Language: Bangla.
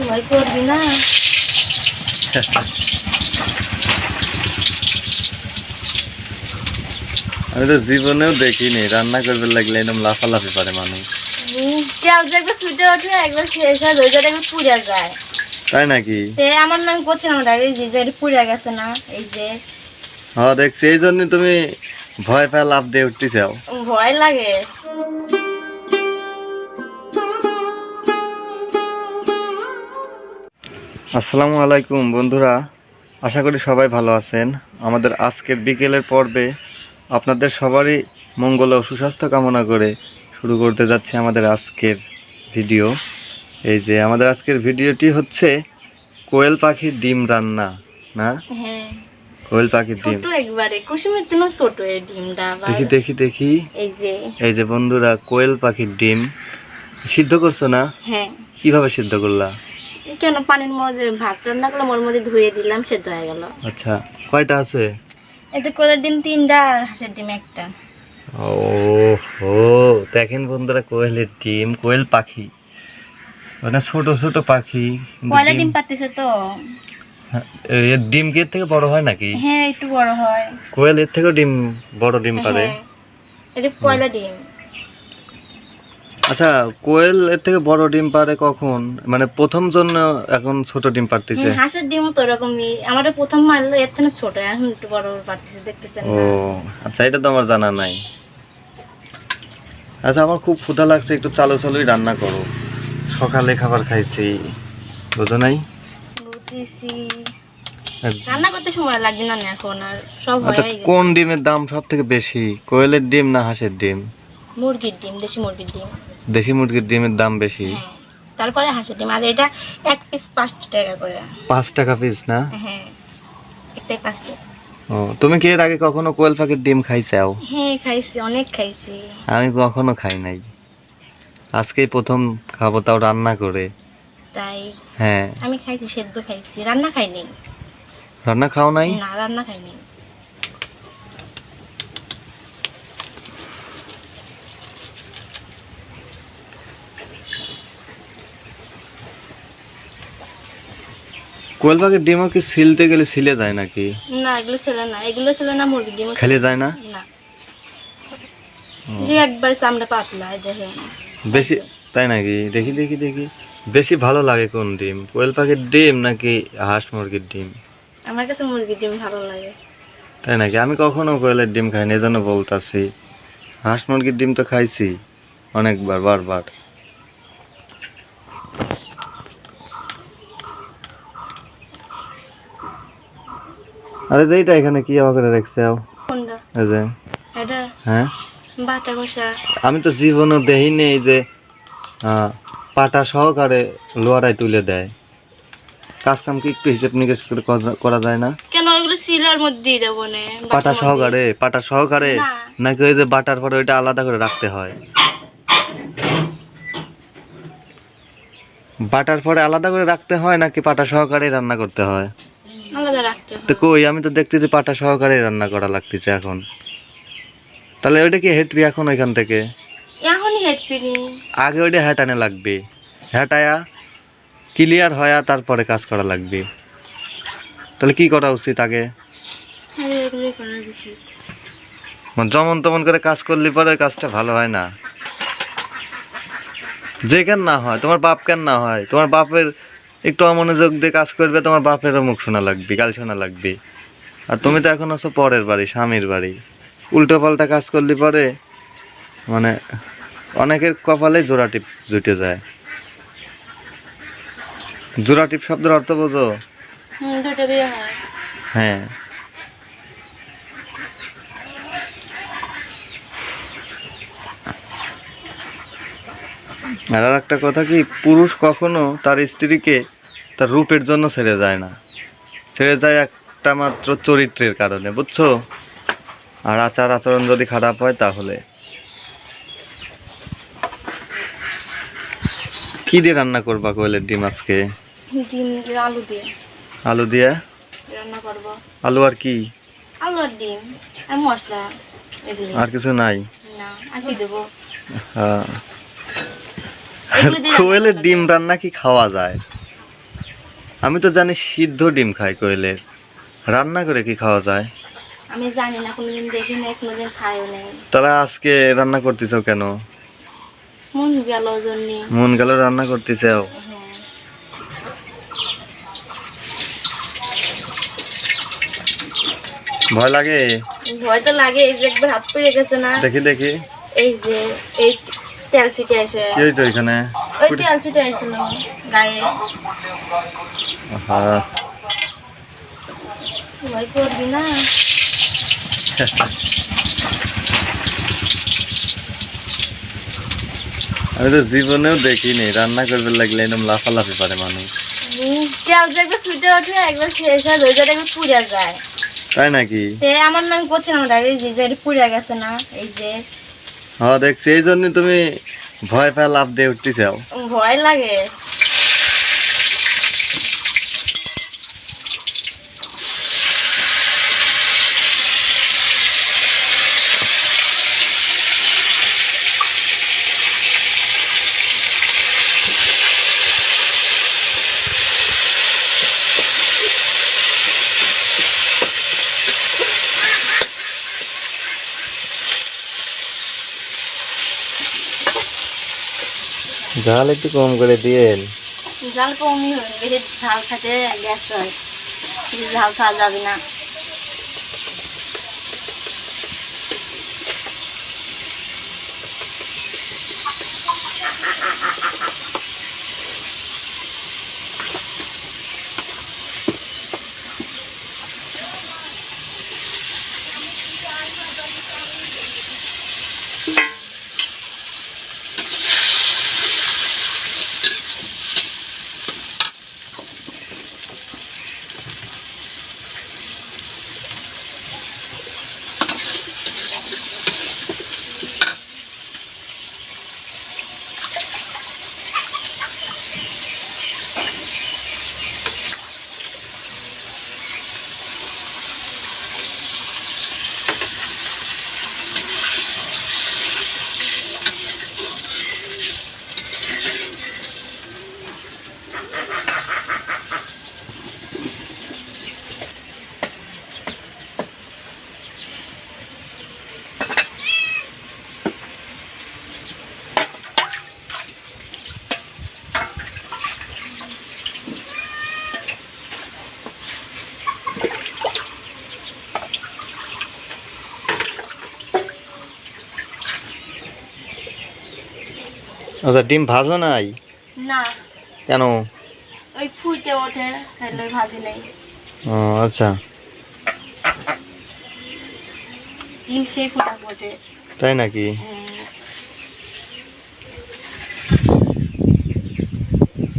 ভয় করবি না? আমি তো জীবনেও দেখিনি রান্না করবে লাগলে এরকম লাফালাফি পারে মানুষ। তেল যে একবার ছুটে ওঠে একবার শেষ হয় ওই জায়গায় একবার পুড়ে যায়। তাই নাকি? সে আমার নাম করছিলাম ডাকে যে পুড়ে গেছে না এই যে। হ্যাঁ দেখছি, এই জন্য তুমি ভয় পেয়ে লাফ দিয়ে উঠতে চাও। ভয় লাগে। আসসালামু আলাইকুম বন্ধুরা, আশা করি সবাই ভালো আছেন। আমাদের আজকের বিকেলের পর্বে আপনাদের সবারই মঙ্গল ও সুস্বাস্থ্য কামনা করে শুরু করতে যাচ্ছি আমাদের আজকের ভিডিও। এই যে আমাদের আজকের ভিডিওটি হচ্ছে কোয়েল পাখির ডিম রান্না। না, হ্যাঁ কোয়েল পাখির ডিম ছোট একবারে কুসুমের থেকে ছোট এই ডিমটা। দেখি দেখি দেখি এই যে বন্ধুরা, কোয়েল পাখির ডিম সিদ্ধ করছো না? হ্যাঁ। কিভাবে সিদ্ধ করলা? কেন, পানির মধ্যে ভাত রান্না করলাম, ওর মধ্যে ধুয়ে দিলাম, সেদ্ধ হয়ে গেল। আচ্ছা, কয়টা আছে? এতে কোয়েলের ডিম 3টা আর হাঁসের ডিম 1টা। ও হো, দেখেন বন্ধুরা, কোয়েলের ডিম, কোয়েল পাখি মানে ছোট ছোট পাখি। কয়লা ডিম পাতিছে তো। এর ডিম কি এর থেকে বড় হয় নাকি? হ্যাঁ একটু বড় হয়। কোয়েল এর থেকেও ডিম বড় ডিম পারে? হ্যাঁ, এটা কয়লা ডিম। আচ্ছা, কোয়েল এর থেকে বড় ডিম পারে কখন? মানে প্রথম জন্য এখন ছোট ডিম পারতেছে? হাঁসের ডিমও তো এরকমই, আমাদের প্রথম মারলো এর থেকে ছোট, এখন একটু বড় পারতেছে, দেখতেছেন ও না? আচ্ছা, এটা তো আমার জানা নাই। আচ্ছা, আমার খুব ক্ষুধা লাগছে, একটু চালু চালুই রান্না করো। সকালে খাবার খাইছি, বুঝো নাই? বুঝেছি, রান্না করতে সময় লাগবে না এখন, আর সব আচ্ছা, হয়ে গেছে। কোন ডিমের দাম সব থেকে বেশি, কোয়েলের ডিম না হাঁসের ডিম? মুরগির ডিম, দেশি মুরগির ডিম। দেশি মুরগির ডিমের দাম বেশি? হ্যাঁ, তারপরে হাঁসের ডিম। আর এটা এক পিস 5 টাকা করে। 5 টাকা পিস না? হ্যাঁ, একটাই 5 টাকা। ও, তুমি কি এর আগে কখনো কোয়েল পাখির ডিম খাইছাও? হ্যাঁ খাইছি, অনেক খাইছি। আমি কখনো খাই নাই, আজকেই প্রথম খাবো, তাও রান্না করে। তাই? হ্যাঁ। আমি খাইছি, সেদ্ধ খাইছি, রান্না খাইনি। রান্না খাও নাই? না, রান্না খাইনি। কোয়েল পাখির ডিমও কি ছিলতে গেলে ছিলে যায় নাকি? না, এগুলো ছিল না, এগুলো ছিল না, মুরগির ডিম খেলে যায় না? না, যে একবার চামড়া পাতলা, এই দেখেন। বেশি? তাই নাকি? দেখি দেখি দেখি, বেশি ভালো লাগে কোন ডিম, কোয়েল পাখির ডিম নাকি হাঁস মুরগির ডিম? আমার কাছে মুরগির ডিম ভালো লাগে। তাই নাকি? আমি কখনো কোয়েলের ডিম খাইনি, এজন্য বলতাছি। হাঁস মুরগির ডিম তো খাইছি অনেকবার, বারবার। আরে এইটা এখানে কি আবার করে রাখছে? কোনটা? এই যে। এটা? হ্যাঁ, বাটা কষা। আমি তো জীবনে দেখিনি এই যে পাটা সহকারে লোয়ারায় তুলে দেয়। কাজ কাম কি একটু হিসেব নিকেশ করে করা যায় না? কেন, ওইগুলো সিলার মধ্যেই দেবো না? পাটা সহকারে? পাটা সহকারে না। নাকি ওই যে বাটার পরে ওইটা আলাদা করে রাখতে হয়? বাটার পরে আলাদা করে রাখতে হয় নাকি পাটা সহকারে রান্না করতে হয়? আলাদা রাখতে হয়। তো কই, আমি তো দেখতেছি পাটা সহকারে রান্না করা লাগতেছে এখন। তাহলে ওইটা কি হেঁটবি এখন ওইখান থেকে? এখনই হেঁটবিনি। আগে ওইটা হ্যাটানে লাগবে, হ্যাটায়া ক্লিয়ার হয়া তারপরে কাজ করা লাগবে। তাহলে কি করা উচিত আগে? এগুলোই করা উচিত। যেমন তেমন করে কাজ করলে পরে ওই কাজটা ভালো হয় না। যে কেন না হয়, তোমার বাপ কেন না হয়, তোমার বাপের একটু অমনোযোগ দিয়ে কাজ করবে, তোমার বাপেরও মুখ শোনা লাগবে, গাল শোনা লাগবে। আর তুমি তো এখন আছো পরের বাড়ি, স্বামীর বাড়ি, উল্টো পাল্টা কাজ করলে পরে মানে অনেকের কপালে জোড়া টিপ জুটে যায়। জোড়া টিপ শব্দের অর্থ বোঝো? দুটো বিয়ে হয়। হ্যাঁ। আর একটা কথা কি, পুরুষ কখনো তার স্ত্রীকে তার রূপের জন্য ছেড়ে যায় না, ছেড়ে যায় একটা মাত্র চরিত্রের কারণে, বুঝছো? আর আচার আচরণ যদি খারাপ হয় তাহলে। কি দিয়ে রান্না করবা কোয়েলের ডিম আজকে? ডিম দিয়ে, আলু দিয়ে। আলু দিয়ে রান্না করব। আলু আর কি? আলু আর ডিম আর মশলা, এগুলো। আর কিছু নাই? না, আর কি দেবো? হ্যাঁ। এগুলো দিয়ে কোয়েলের ডিম রান্না কি খাওয়া যায়? আমি তো জানি সিদ্ধ ডিম খায় কোয়েলের, রান্না করে কি খাওয়া যায়? আমি জানি না, কোনোদিন দেখি না, কোনোদিন খাইও নেই। তারা আজকে রান্না করতেছ কেন? মন গেল ওই জন্যে। মন গেল রান্না করতেছেও? হ্যাঁ। ভয় লাগে? ভয় তো লাগে, এই যে একবার হাত পড়ে গেছে না। দেখি দেখি। এই যে এই তেল ছিটে এসে, কি হয়েছে ওইখানে? ওই তেল ছিটে আসছিল গায়ে। হ্যাঁ। ভয় করবি না। আমি তো জীবনেও দেখিনি রান্না করবে লাগলে এরকম লাফালাফি পারে মানুষ। তেল যে একবার ছুটে ওঠে, একবার শেষ হয়, ওই জায়গায় একবার পুড়ে যায়। তাই নাকি? আমার নাম করছিলাম আগে, যে যে পুড়ে গেছে না, এই যে। হ্যাঁ দেখছি, এই জন্য তুমি ভয় পেয়ে লাফ দিয়ে উঠতে চাও। ভয় লাগে। ঝাল একটু কম করে দিয়েন। ঝাল কমই হয়, বেশি ঝাল খেতে গ্যাস হয়, বেশি ঝাল খাওয়া যাবে না। আচ্ছা, ডিম ভাজো নাই? না, কেন? ওই ফুটে ওঠে, তাহলে ভাজি নেই। ও আচ্ছা, ডিম সেই ফুটা ফোটে। তাই নাকি? হ্যাঁ।